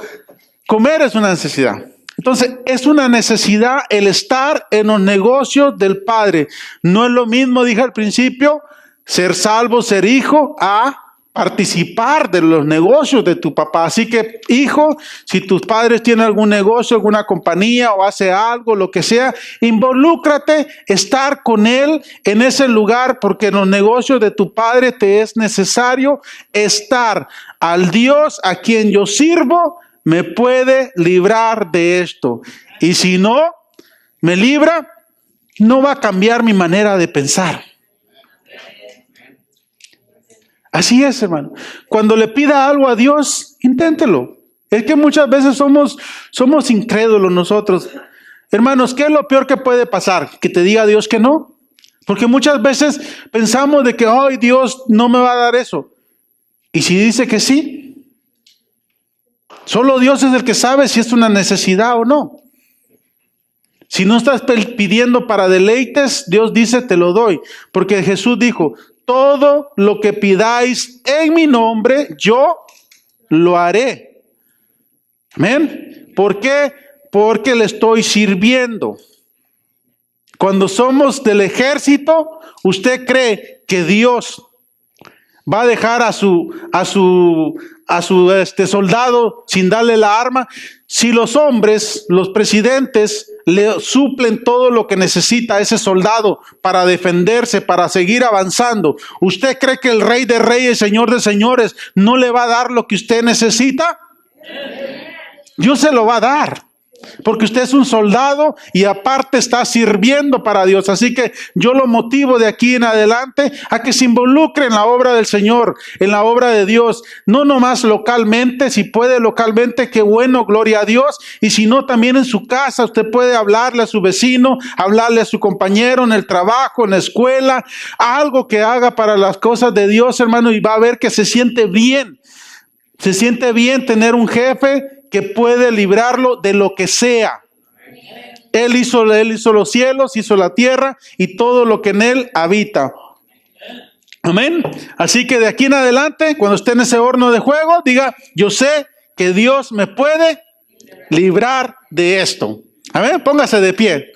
comer es una necesidad. Entonces, es una necesidad el estar en los negocios del Padre. No es lo mismo, dije al principio, ser salvo, ser hijo, a participar de los negocios de tu papá. Así que, hijo, si tus padres tienen algún negocio, alguna compañía o hace algo, lo que sea, involúcrate, estar con él en ese lugar, porque en los negocios de tu padre te es necesario estar. Al Dios a quien yo sirvo me puede librar de esto. Y si no me libra, no va a cambiar mi manera de pensar. Así es, hermano. Cuando le pida algo a Dios, inténtelo. Es que muchas veces somos incrédulos nosotros. Hermanos, ¿qué es lo peor que puede pasar? ¿Que te diga Dios que no? Porque muchas veces pensamos de que, ay, Dios no me va a dar eso. ¿Y si dice que sí? Solo Dios es el que sabe si es una necesidad o no. Si no estás pidiendo para deleites, Dios dice, te lo doy. Porque Jesús dijo, todo lo que pidáis en mi nombre, yo lo haré. Amén. ¿Por qué? Porque le estoy sirviendo. Cuando somos del ejército, ¿usted cree que Dios va a dejar a su soldado sin darle la arma? Si los hombres, los presidentes, le suplen todo lo que necesita ese soldado para defenderse, para seguir avanzando, ¿usted cree que el Rey de Reyes, Señor de Señores, no le va a dar lo que usted necesita? Dios se lo va a dar. Porque usted es un soldado y aparte está sirviendo para Dios. Así que yo lo motivo de aquí en adelante a que se involucre en la obra del Señor, en la obra de Dios. No nomás localmente, si puede localmente, qué bueno, gloria a Dios. Y si no, también en su casa usted puede hablarle a su vecino, hablarle a su compañero en el trabajo, en la escuela. Algo que haga para las cosas de Dios, hermano, y va a ver que se siente bien. Se siente bien tener un jefe que puede librarlo de lo que sea. Él hizo los cielos, hizo la tierra y todo lo que en él habita. Amén. Así que de aquí en adelante, cuando esté en ese horno de fuego, diga, yo sé que Dios me puede librar de esto. Amén. Póngase de pie.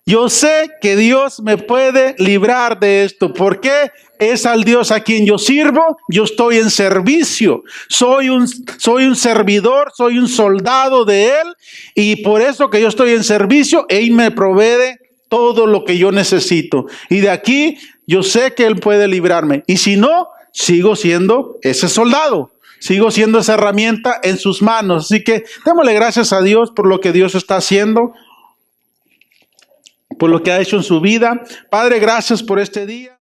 Yo sé que Dios me puede librar de esto. ¿Por qué? Es al Dios a quien yo sirvo. Yo estoy en servicio. Soy un servidor, soy un soldado de Él. Y por eso que yo estoy en servicio, Él me provee todo lo que yo necesito. Y de aquí yo sé que Él puede librarme. Y si no, sigo siendo ese soldado. Sigo siendo esa herramienta en sus manos. Así que démosle gracias a Dios por lo que Dios está haciendo, por lo que ha hecho en su vida. Padre, gracias por este día.